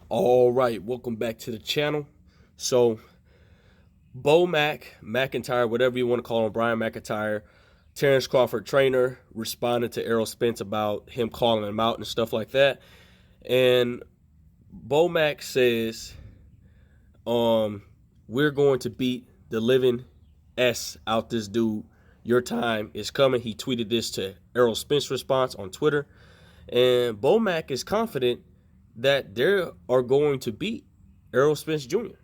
All right, welcome back to the channel. So, Bomac, McIntyre, whatever you want to call him, Brian McIntyre, Terrence Crawford trainer, responded to Errol Spence about him calling him out and stuff like that. And Bomac says, we're going to beat the living S out this dude. Your time is coming. He tweeted this to Errol Spence response on Twitter. And Bomac is confident that they are going to beat Errol Spence Jr.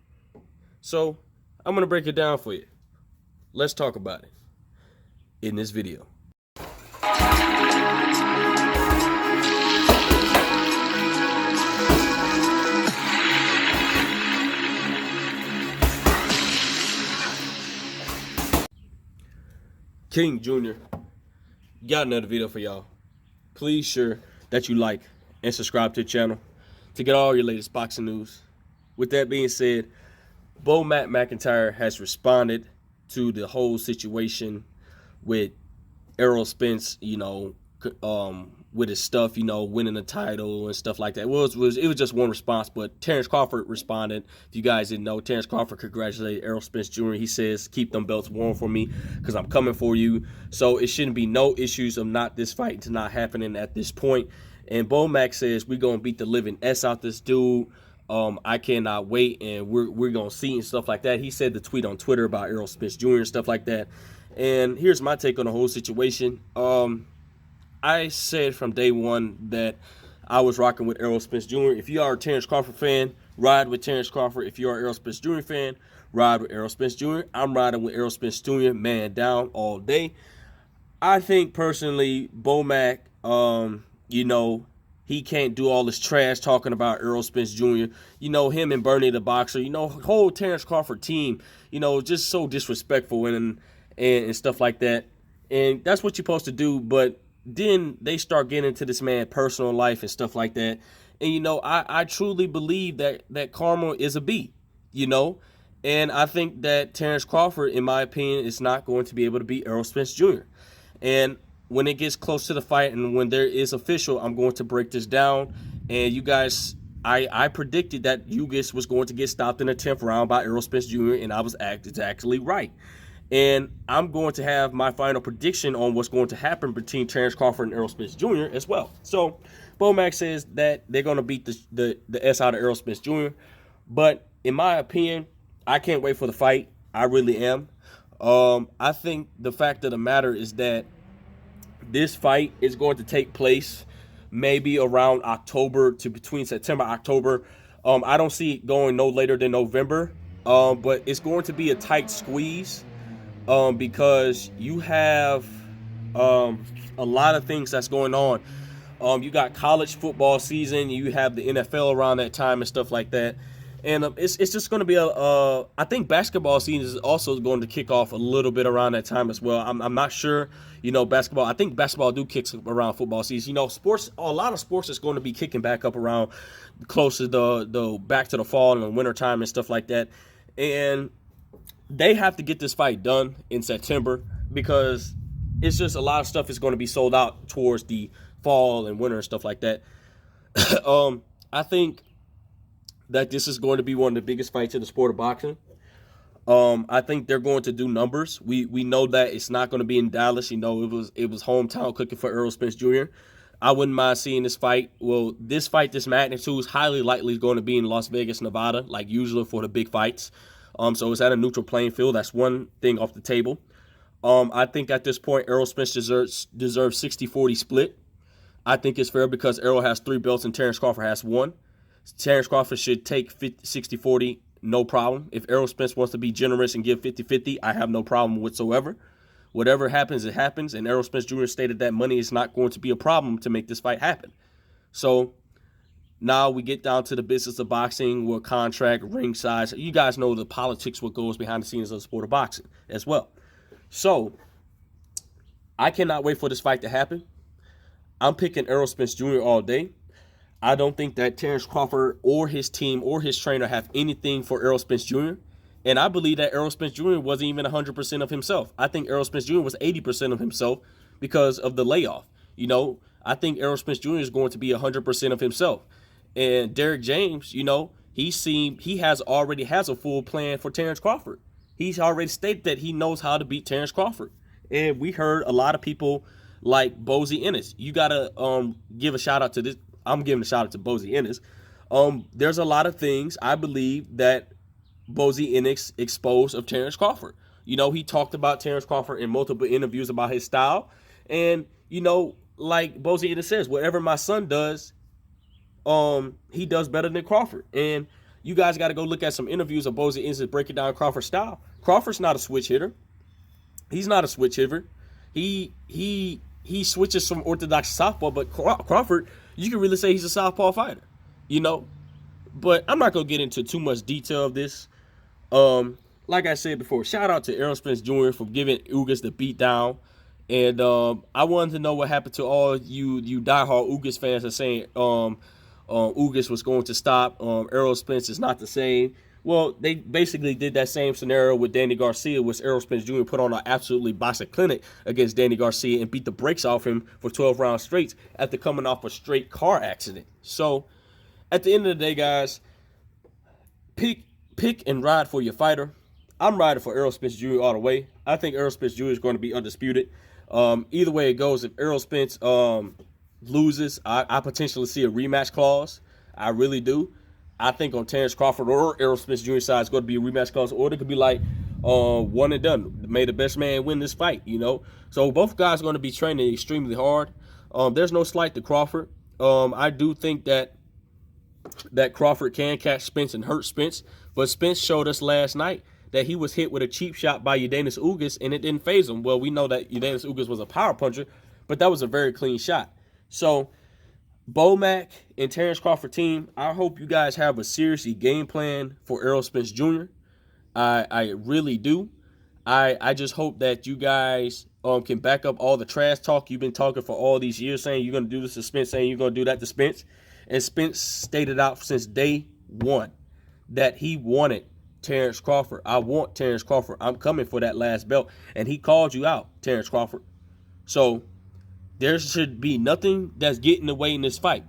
So I'm going to break it down for you. Let's talk about it in this video. King Jr. got another video for y'all. Please sure that you like and subscribe to the channel to get all your latest boxing news. With that being said, Bomac McIntyre has responded to the whole situation with Errol Spence, with his stuff, winning the title and stuff like that. Well, it was just one response, but Terrence Crawford responded. If you guys didn't know, Terrence Crawford congratulated Errol Spence Jr. He says, keep them belts warm for me because I'm coming for you. So it shouldn't be no issues of this fight to not happening at this point. And Bomac says, we're going to beat the living S out this dude. I cannot wait, and we're going to see and stuff like that. He said the tweet on Twitter about Errol Spence Jr. and stuff like that. And here's my take on the whole situation. I said from day one that I was rocking with Errol Spence Jr. If you are a Terrence Crawford fan, ride with Terrence Crawford. If you are an Errol Spence Jr. fan, ride with Errol Spence Jr. I'm riding with Errol Spence Jr. man down all day. I think personally, Bomac, he can't do all this trash talking about Errol Spence Jr. Him and Bernie the Boxer, whole Terrence Crawford team, just so disrespectful and stuff like that. And that's what you're supposed to do, but then they start getting into this man's personal life and stuff like that. And, I truly believe that karma is a beat, and I think that Terrence Crawford, in my opinion, is not going to be able to beat Errol Spence Jr. And when it gets close to the fight and when there is official, I'm going to break this down. And you guys, I predicted that Ugis was going to get stopped in the 10th round by Errol Spence Jr., and I was actually right. And I'm going to have my final prediction on what's going to happen between Terrence Crawford and Errol Spence Jr. as well. So Bomac says that they're going to beat the S out of Errol Spence Jr. But in my opinion, I can't wait for the fight. I really am. I think the fact of the matter is that this fight is going to take place maybe around October to between September, October. I don't see it going no later than November. But it's going to be a tight squeeze. Because you have a lot of things that's going on. You got college football season, you have the NFL around that time and stuff like that. And it's just going to be I think basketball season is also going to kick off a little bit around that time as well. I'm not sure, basketball. I think basketball do kicks around football season. Sports, a lot of sports is going to be kicking back up around close to the back to the fall and the winter time and stuff like that. And they have to get this fight done in September because it's just a lot of stuff is going to be sold out towards the fall and winter and stuff like that. I think that this is going to be one of the biggest fights in the sport of boxing. I think they're going to do numbers. We know that it's not going to be in Dallas. It was hometown cooking for Errol Spence Jr. I wouldn't mind seeing this fight. Well, this magnitude is highly likely going to be in Las Vegas, Nevada, like usual for the big fights. So it's at a neutral playing field. That's one thing off the table. I think at this point, Errol Spence deserves 60-40 split. I think it's fair because Errol has 3 belts and Terrence Crawford has 1. Terrence Crawford should take 60-40, no problem. If Errol Spence wants to be generous and give 50-50, I have no problem whatsoever. Whatever happens, it happens. And Errol Spence Jr. stated that money is not going to be a problem to make this fight happen. So now we get down to the business of boxing, what contract, ring size. You guys know the politics, what goes behind the scenes of the sport of boxing as well. So I cannot wait for this fight to happen. I'm picking Errol Spence Jr. all day. I don't think that Terrence Crawford or his team or his trainer have anything for Errol Spence Jr. And I believe that Errol Spence Jr. wasn't even 100% of himself. I think Errol Spence Jr. was 80% of himself because of the layoff. I think Errol Spence Jr. is going to be 100% of himself. And Derrick James, he already has a full plan for Terrence Crawford. He's already stated that he knows how to beat Terrence Crawford. And we heard a lot of people like Bozy Ennis. You gotta give a shout out to this. I'm giving a shout out to Bozy Ennis. There's a lot of things I believe that Bozy Ennis exposed of Terrence Crawford. He talked about Terrence Crawford in multiple interviews about his style. And, like Bozy Ennis says, whatever my son does, he does better than Crawford. And you guys got to go look at some interviews of Bozy Ennis breaking down Crawford's style. Crawford's not a switch hitter. He's not a switch hitter. He switches from orthodox to southpaw, but Crawford, you can really say he's a southpaw fighter, But I'm not going to get into too much detail of this. Like I said before, shout out to Errol Spence Jr. for giving Ugas the beat down. And I wanted to know what happened to all you diehard Ugas fans that are saying Ugas was going to stop. Errol Spence is not the same. Well, they basically did that same scenario with Danny Garcia, which Errol Spence Jr. put on an absolutely boxing clinic against Danny Garcia and beat the brakes off him for 12 rounds straight after coming off a straight car accident. So, at the end of the day, guys, pick and ride for your fighter. I'm riding for Errol Spence Jr. all the way. I think Errol Spence Jr. is going to be undisputed. Either way it goes, if Errol Spence loses, I potentially see a rematch clause. I really do. I think on Terrence Crawford or Errol Spence Jr. side is going to be a rematch clause, or it could be like one and done. May the best man win this fight, So both guys are going to be training extremely hard. There's no slight to Crawford. I do think that Crawford can catch Spence and hurt Spence, but Spence showed us last night that he was hit with a cheap shot by Yordenis Ugas, and it didn't phase him. Well, we know that Yordenis Ugas was a power puncher, but that was a very clean shot. So, Bomac and Terrence Crawford team, I hope you guys have a serious game plan for Errol Spence Jr. I really do. I just hope that you guys can back up all the trash talk you've been talking for all these years, saying you're going to do this to Spence, saying you're going to do that to Spence. And Spence stated out since day one that he wanted Terrence Crawford. I want Terrence Crawford. I'm coming for that last belt. And he called you out, Terrence Crawford. So there should be nothing that's getting away in this fight.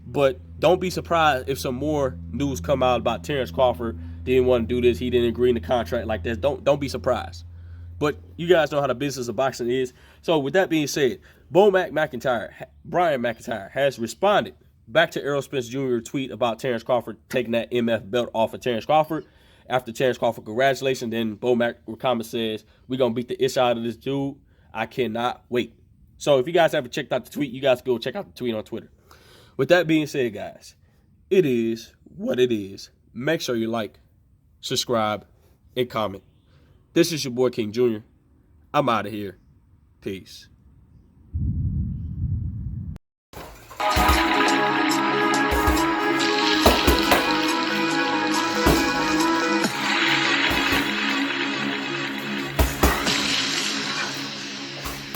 But don't be surprised if some more news come out about Terrence Crawford didn't want to do this. He didn't agree in the contract like this. Don't be surprised. But you guys know how the business of boxing is. So with that being said, Brian McIntyre has responded back to Errol Spence Jr. tweet about Terrence Crawford taking that MF belt off of Terrence Crawford. After Terrence Crawford, congratulations. Then Bomac comment says, we're going to beat the ish out of this dude. I cannot wait. So if you guys haven't checked out the tweet, you guys go check out the tweet on Twitter. With that being said, guys, it is what it is. Make sure you like, subscribe, and comment. This is your boy King Jr. I'm out of here. Peace.